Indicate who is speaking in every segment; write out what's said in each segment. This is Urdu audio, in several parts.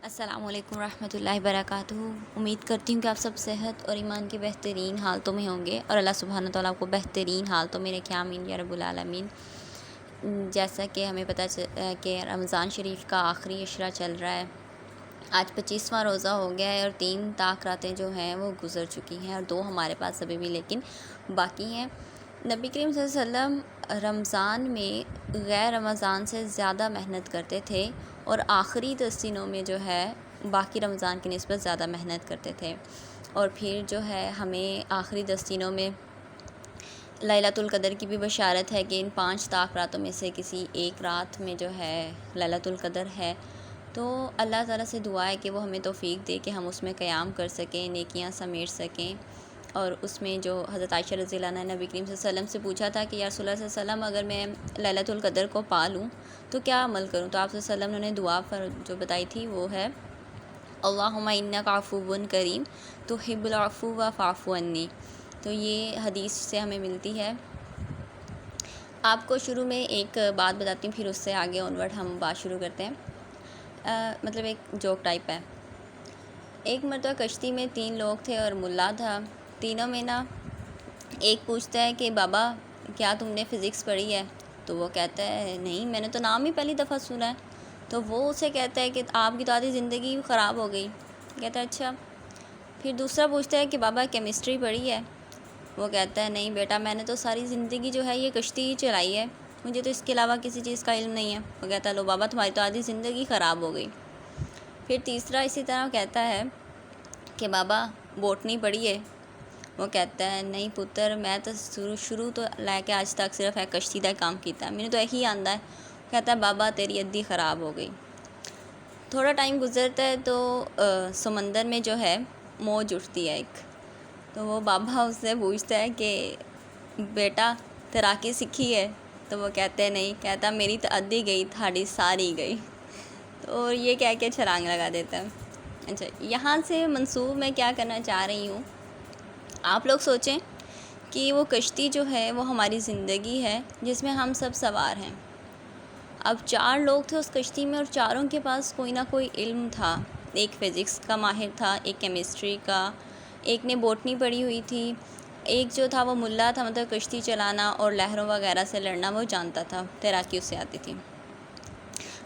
Speaker 1: السلام علیکم ورحمۃ اللہ وبرکاتہ۔ امید کرتی ہوں کہ آپ سب صحت اور ایمان کے بہترین حالتوں میں ہوں گے اور اللہ سبحانہ تعالیٰ آپ کو بہترین حالتوں میں رکھے، آمین یا رب العالمین۔ جیسا کہ ہمیں پتہ کہ رمضان شریف کا آخری عشرہ چل رہا ہے، آج 25واں روزہ ہو گیا ہے اور 3 طاق راتیں جو ہیں وہ گزر چکی ہیں اور 2 ہمارے پاس ابھی بھی لیکن باقی ہیں۔ نبی کریم صلی اللہ علیہ وسلم رمضان میں غیر رمضان سے زیادہ محنت کرتے تھے اور آخری 10 دنوں میں جو ہے باقی رمضان کی نسبت زیادہ محنت کرتے تھے، اور پھر جو ہے ہمیں آخری 10 دنوں میں لیلۃ القدر کی بھی بشارت ہے کہ ان 5 طاق راتوں میں سے کسی ایک رات میں جو ہے لیلۃ القدر ہے۔ تو اللہ تعالیٰ سے دعا ہے کہ وہ ہمیں توفیق دے کہ ہم اس میں قیام کر سکیں، نیکیاں سمیٹ سکیں۔ اور اس میں جو حضرت عائشہ رضی اللہ عنہ نے نبی کریم صلی اللہ علیہ وسلم سے پوچھا تھا کہ یا رسول اللہ صلی اللہ علیہ وسلم اگر میں لیلۃ القدر کو پا لوں تو کیا عمل کروں، تو آپ صلی اللہ علیہ وسلم نے دعا پر جو بتائی تھی وہ ہے اللہم انک عفو کریم تحب العفو فاعف عنی۔ تو یہ حدیث سے ہمیں ملتی ہے۔ آپ کو شروع میں ایک بات بتاتی ہوں، پھر اس سے آگے آنورڈ ہم بات شروع کرتے ہیں۔ مطلب ایک جوک ٹائپ ہے۔ ایک مرتبہ کشتی میں 3 لوگ تھے اور ملا تھا۔ تینوں میں نا ایک پوچھتا ہے کہ بابا کیا تم نے فزکس پڑھی ہے؟ تو وہ کہتا ہے نہیں، میں نے تو نام ہی پہلی دفعہ سنا ہے۔ تو وہ اسے کہتا ہے کہ آپ کی تو آدھی زندگی خراب ہو گئی۔ کہتا ہے اچھا۔ پھر دوسرا پوچھتا ہے کہ بابا کیمسٹری پڑھی ہے؟ وہ کہتا ہے نہیں بیٹا، میں نے تو ساری زندگی جو ہے یہ کشتی ہی چلائی ہے، مجھے تو اس کے علاوہ کسی چیز کا علم نہیں ہے۔ وہ کہتا ہے لو بابا تمہاری تو آدھی زندگی خراب ہو گئی۔ پھر تیسرا اسی طرح کہتا ہے کہ بابا بوٹنی پڑھی ہے؟ وہ کہتا ہے نہیں پتر، میں تو شروع تو لے کے آج تک صرف کشتی کا کام کیتا ہے، میں نے تو یہی آندا ہے۔ کہتا ہے بابا تیری ادھی خراب ہو گئی۔ تھوڑا ٹائم گزرتا ہے تو سمندر میں جو ہے موج اٹھتی ہے ایک، تو وہ بابا اس سے پوچھتا ہے کہ بیٹا تیراکی سیکھی ہے؟ تو وہ کہتے ہیں نہیں۔ کہتا میری تو ادھی گئی تھاڑی ساری گئی۔ تو یہ کہہ کے چھلانگ لگا دیتا ہے۔ اچھا، یہاں سے منسوب میں کیا کرنا چاہ رہی ہوں، آپ لوگ سوچیں کہ وہ کشتی جو ہے وہ ہماری زندگی ہے جس میں ہم سب سوار ہیں۔ اب 4 لوگ تھے اس کشتی میں اور چاروں کے پاس کوئی نہ کوئی علم تھا۔ ایک فزکس کا ماہر تھا، ایک کیمسٹری کا، ایک نے بوٹنی پڑھی ہوئی تھی، ایک جو تھا وہ ملا تھا، مطلب کشتی چلانا اور لہروں وغیرہ سے لڑنا وہ جانتا تھا، تیراکی اسے آتی تھی۔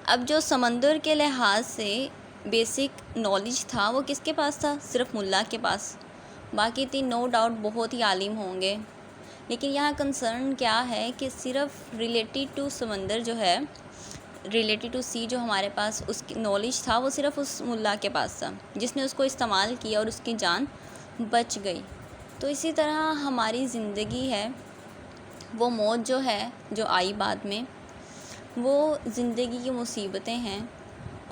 Speaker 1: اب جو سمندر کے لحاظ سے بیسک نالج تھا وہ کس کے پاس تھا؟ صرف ملا کے پاس۔ باقی 3 نو ڈاؤٹ بہت ہی عالم ہوں گے، لیکن یہاں کنسرن کیا ہے کہ صرف ریلیٹڈ ٹو سمندر جو ہے، ریلیٹڈ ٹو سی جو ہمارے پاس اس کی نالج تھا وہ صرف اس ملا کے پاس تھا جس نے اس کو استعمال کیا اور اس کی جان بچ گئی۔ تو اسی طرح ہماری زندگی ہے، وہ موت جو ہے جو آئی بعد میں، وہ زندگی کی مصیبتیں ہیں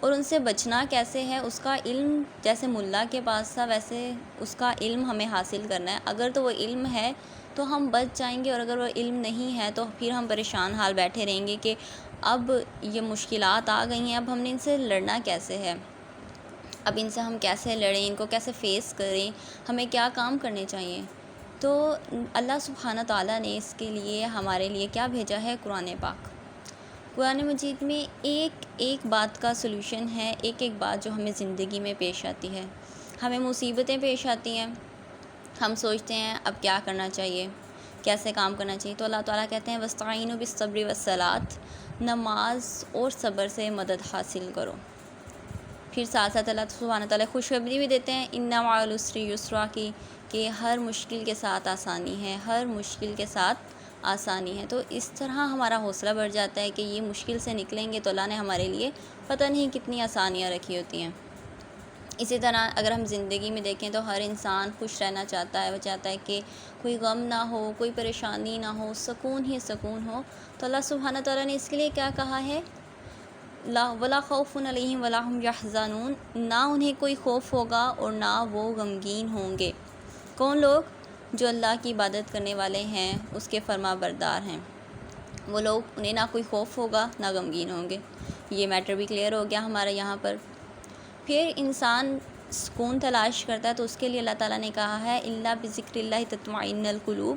Speaker 1: اور ان سے بچنا کیسے ہے اس کا علم جیسے ملا کے پاس تھا ویسے اس کا علم ہمیں حاصل کرنا ہے۔ اگر تو وہ علم ہے تو ہم بچ جائیں گے، اور اگر وہ علم نہیں ہے تو پھر ہم پریشان حال بیٹھے رہیں گے کہ اب یہ مشکلات آ گئی ہیں، اب ہم نے ان سے لڑنا کیسے ہے، اب ان سے ہم کیسے لڑیں، ان کو کیسے فیس کریں، ہمیں کیا کام کرنے چاہیے۔ تو اللہ سبحانہ تعالیٰ نے اس کے لیے ہمارے لیے کیا بھیجا ہے؟ قرآن پاک۔ قرآن مجید میں ایک ایک بات کا سلوشن ہے، ایک ایک بات جو ہمیں زندگی میں پیش آتی ہے۔ ہمیں مصیبتیں پیش آتی ہیں، ہم سوچتے ہیں اب کیا کرنا چاہیے، کیسے کام کرنا چاہیے، تو اللہ تعالیٰ کہتے ہیں وَاسْتَعِینُوا بِالصَّبْرِ وَالصَّلَاةِ، نماز اور صبر سے مدد حاصل کرو۔ پھر ساتھ ساتھ اللہ سبحانہ تعالیٰ خوشخبری بھی دیتے ہیں اِنَّ مَعَ الْعُسْرِ یُسْرًا کی، کہ ہر مشکل کے ساتھ آسانی ہے، ہر مشکل کے ساتھ آسانی ہے۔ تو اس طرح ہمارا حوصلہ بڑھ جاتا ہے کہ یہ مشکل سے نکلیں گے تو اللہ نے ہمارے لیے پتہ نہیں کتنی آسانیاں رکھی ہوتی ہیں۔ اسی طرح اگر ہم زندگی میں دیکھیں تو ہر انسان خوش رہنا چاہتا ہے، وہ چاہتا ہے کہ کوئی غم نہ ہو، کوئی پریشانی نہ ہو، سکون ہی سکون ہو۔ تو اللہ سبحانہ تعالیٰ نے اس کے لیے کیا کہا ہے؟ وَلَا خَوْفٌ عَلَيْهِمْ وَلَا هُمْ يَحْزَنُونَ، نہ انہیں کوئی خوف ہوگا اور نہ وہ غمگین ہوں گے۔ کون لوگ؟ جو اللہ کی عبادت کرنے والے ہیں، اس کے فرما بردار ہیں، وہ لوگ، انہیں نہ کوئی خوف ہوگا نہ غمگین ہوں گے۔ یہ میٹر بھی کلیئر ہو گیا ہمارا یہاں پر۔ پھر انسان سکون تلاش کرتا ہے تو اس کے لیے اللہ تعالیٰ نے کہا ہے اِلَّا بِذِكْرِ اللَّهِ تَطْمَئِنُّ الْقُلُوبُ،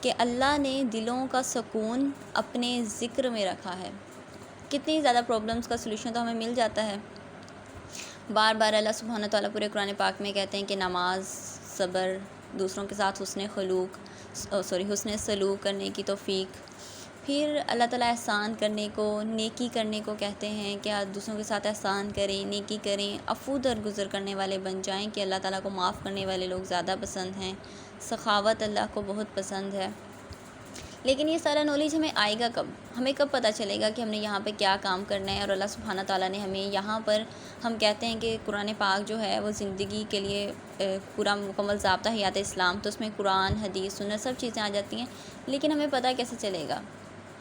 Speaker 1: کہ اللہ نے دلوں کا سکون اپنے ذکر میں رکھا ہے۔ کتنی زیادہ پرابلمس کا سلوشن تو ہمیں مل جاتا ہے۔ بار بار اللہ سبحانہ تعالیٰ پورے قرآن پاک میں کہتے ہیں کہ نماز، صبر، دوسروں کے ساتھ حسن سلوک کرنے کی توفیق. پھر اللہ تعالیٰ احسان کرنے کو، نیکی کرنے کو کہتے ہیں کہ آپ دوسروں کے ساتھ احسان کریں، نیکی کریں، عفو درگزر کرنے والے بن جائیں کہ اللہ تعالیٰ کو معاف کرنے والے لوگ زیادہ پسند ہیں. سخاوت اللہ کو بہت پسند ہے. لیکن یہ سارا نالج ہمیں آئے گا کب؟ ہمیں کب پتہ چلے گا کہ ہم نے یہاں پہ کیا کام کرنا ہے؟ اور اللہ سبحانہ تعالیٰ نے ہمیں یہاں پر، ہم کہتے ہیں کہ قرآن پاک جو ہے وہ زندگی کے لیے پورا مکمل ضابطہ حیات اسلام، تو اس میں قرآن، حدیث، سنت سب چیزیں آ جاتی ہیں. لیکن ہمیں پتہ کیسے چلے گا؟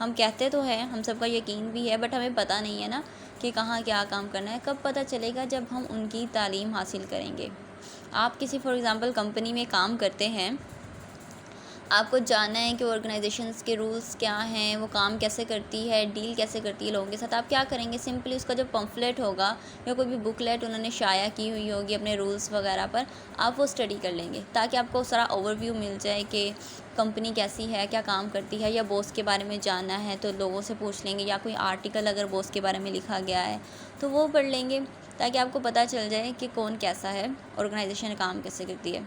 Speaker 1: ہم کہتے تو ہیں، ہم سب کا یقین بھی ہے، بٹ ہمیں پتہ نہیں ہے نا کہ کہاں کیا کام کرنا ہے. کب پتہ چلے گا؟ جب ہم ان کی تعلیم حاصل کریں گے. آپ کسی فار ایگزامپل کمپنی میں کام کرتے ہیں، آپ کو جاننا ہے کہ آرگنائزیشنز کے رولز کیا ہیں، وہ کام کیسے کرتی ہے، ڈیل کیسے کرتی ہے لوگوں کے ساتھ. آپ کیا کریں گے؟ سمپلی اس کا جو پمفلیٹ ہوگا یا کوئی بھی بک لیٹ انہوں نے شائع کی ہوئی ہوگی اپنے رولز وغیرہ پر، آپ وہ اسٹڈی کر لیں گے تاکہ آپ کو سارا اوور ویو مل جائے کہ کمپنی کیسی ہے، کیا کام کرتی ہے. یا باس کے بارے میں جاننا ہے تو لوگوں سے پوچھ لیں گے، یا کوئی آرٹیکل اگر باس کے بارے میں لکھا گیا ہے تو وہ پڑھ لیں گے تاکہ آپ کو پتہ چل جائے کہ کون کیسا ہے، آرگنائزیشن کام کیسے کرتی ہے.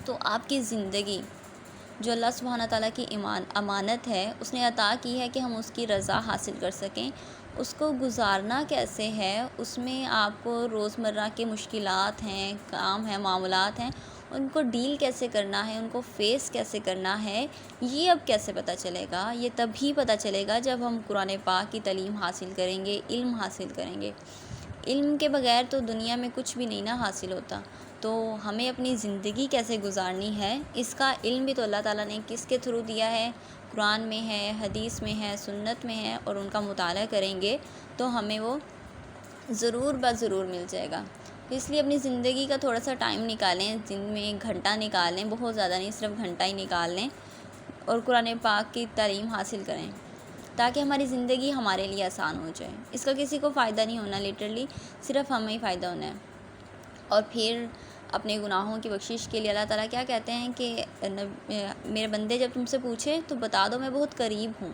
Speaker 1: تو آپ کی زندگی جو اللہ سبحانہ تعالیٰ کی امانت ہے، اس نے عطا کی ہے کہ ہم اس کی رضا حاصل کر سکیں. اس کو گزارنا کیسے ہے، اس میں آپ کو روزمرہ کے مشکلات ہیں، کام ہیں، معاملات ہیں، ان کو ڈیل کیسے کرنا ہے، ان کو فیس کیسے کرنا ہے، یہ اب کیسے پتہ چلے گا؟ یہ تبھی پتہ چلے گا جب ہم قرآن پاک کی تعلیم حاصل کریں گے، علم حاصل کریں گے. علم کے بغیر تو دنیا میں کچھ بھی نہیں نا حاصل ہوتا. تو ہمیں اپنی زندگی کیسے گزارنی ہے، اس کا علم بھی تو اللہ تعالیٰ نے کس کے تھرو دیا ہے؟ قرآن میں ہے، حدیث میں ہے، سنت میں ہے. اور ان کا مطالعہ کریں گے تو ہمیں وہ ضرور مل جائے گا. اس لیے اپنی زندگی کا تھوڑا سا ٹائم نکالیں، دن میں 1 گھنٹہ نکالیں، بہت زیادہ نہیں، صرف گھنٹہ ہی نکال لیں اور قرآن پاک کی تعلیم حاصل کریں تاکہ ہماری زندگی ہمارے لیے آسان ہو جائے. اس کا کسی کو فائدہ نہیں ہونا، لٹرلی صرف ہمیں ہی فائدہ ہونا ہے. اور پھر اپنے گناہوں کی بخشش کے لیے اللہ تعالیٰ کیا کہتے ہیں کہ میرے بندے جب تم سے پوچھیں تو بتا دو میں بہت قریب ہوں.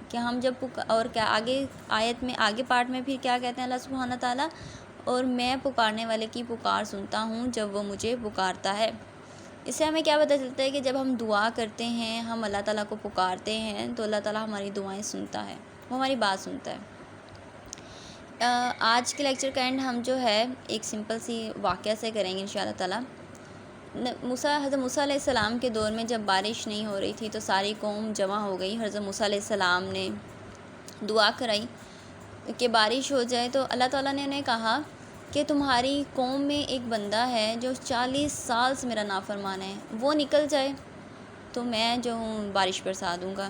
Speaker 1: کہ ہم جب اور کیا آگے آیت میں، آگے پارٹ میں پھر کیا کہتے ہیں اللہ سبحانہ تعالیٰ؟ اور میں پکارنے والے کی پکار سنتا ہوں جب وہ مجھے پکارتا ہے. اس سے ہمیں کیا پتہ چلتا ہے کہ جب ہم دعا کرتے ہیں، ہم اللہ تعالیٰ کو پکارتے ہیں تو اللہ تعالیٰ ہماری دعائیں سنتا ہے، وہ ہماری بات سنتا ہے. آج کے لیکچر کا اینڈ ہم جو ہے ایک سمپل سی واقعہ سے کریں گے انشاءاللہ تعالیٰ. حضرت موسیٰ علیہ السلام کے دور میں جب بارش نہیں ہو رہی تھی تو ساری قوم جمع ہو گئی. حضرت موسیٰ علیہ السلام نے دعا کرائی کہ بارش ہو جائے. تو اللہ تعالیٰ نے انہیں کہا کہ تمہاری قوم میں ایک بندہ ہے جو 40 سال سے میرا نافرمان ہے، وہ نکل جائے تو میں جو ہوں بارش برسا دوں گا.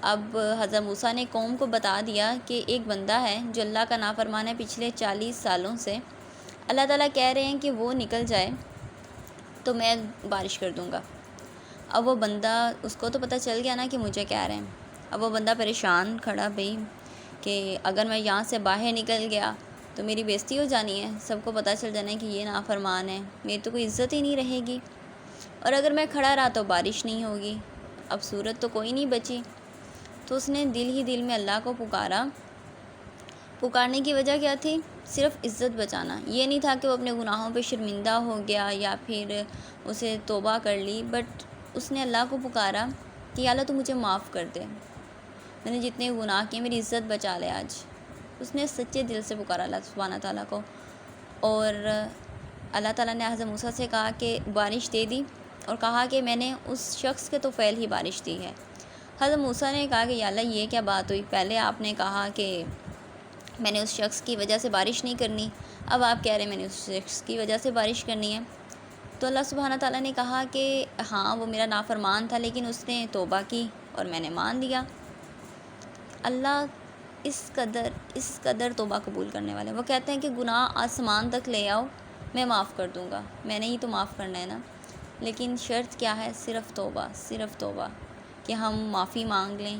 Speaker 1: اب حضرت موسیٰ نے قوم کو بتا دیا کہ ایک بندہ ہے جو اللہ کا نافرمان ہے پچھلے 40 سالوں سے. اللہ تعالیٰ کہہ رہے ہیں کہ وہ نکل جائے تو میں بارش کر دوں گا. اب وہ بندہ، اس کو تو پتہ چل گیا نا کہ مجھے کہہ رہے ہیں. اب وہ بندہ پریشان کھڑا بھئی کہ اگر میں یہاں سے باہر نکل گیا تو میری بےزتی ہو جانی ہے، سب کو پتہ چل جانا ہے کہ یہ نافرمان ہے، میری تو کوئی عزت ہی نہیں رہے گی. اور اگر میں کھڑا رہا تو بارش نہیں ہوگی، اب صورت تو کوئی نہیں بچی. تو اس نے دل ہی دل میں اللہ کو پکارا. پکارنے کی وجہ کیا تھی؟ صرف عزت بچانا. یہ نہیں تھا کہ وہ اپنے گناہوں پہ شرمندہ ہو گیا یا پھر اسے توبہ کر لی، بٹ اس نے اللہ کو پکارا کہ یا اللہ تو مجھے معاف کر دے، میں نے جتنے گناہ کیے میری عزت بچا لے آج. اس نے سچے دل سے پکارا اللہ سبحانہ تعالیٰ کو. اور اللہ تعالیٰ نے حضرت موسیٰ سے کہا کہ بارش دے دی اور کہا کہ میں نے اس شخص کے طفیل ہی بارش دی ہے. حضرت موسیٰ نے کہا کہ یا اللہ یہ کیا بات ہوئی؟ پہلے آپ نے کہا کہ میں نے اس شخص کی وجہ سے بارش نہیں کرنی، اب آپ کہہ رہے ہیں میں نے اس شخص کی وجہ سے بارش کرنی ہے. تو اللہ سبحانہ تعالیٰ نے کہا کہ ہاں وہ میرا نافرمان تھا لیکن اس نے توبہ کی اور میں نے مان لیا. اللہ اس قدر توبہ قبول کرنے والے. وہ کہتے ہیں کہ گناہ آسمان تک لے آؤ میں معاف کر دوں گا، میں نے ہی تو معاف کرنا ہے نا. لیکن شرط کیا ہے؟ صرف توبہ کہ ہم معافی مانگ لیں،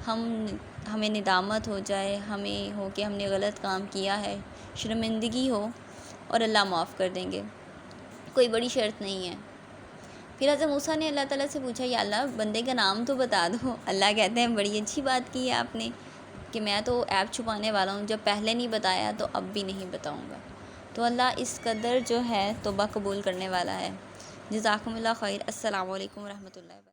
Speaker 1: ہمیں ندامت ہو جائے، ہمیں ہو کہ ہم نے غلط کام کیا ہے، شرمندگی ہو اور اللہ معاف کر دیں گے. کوئی بڑی شرط نہیں ہے. پھر حضرت موسیٰ نے اللہ تعالیٰ سے پوچھا یا اللہ بندے کا نام تو بتا دو. اللہ کہتے ہیں بڑی اچھی بات کی ہے آپ نے کہ میں تو ایپ چھپانے والا ہوں، جب پہلے نہیں بتایا تو اب بھی نہیں بتاؤں گا۔ تو اللہ اس قدر جو ہے توبہ قبول کرنے والا ہے۔ جزاکم اللہ خیر۔ السلام علیکم ورحمۃ اللہ وبرکاتہ۔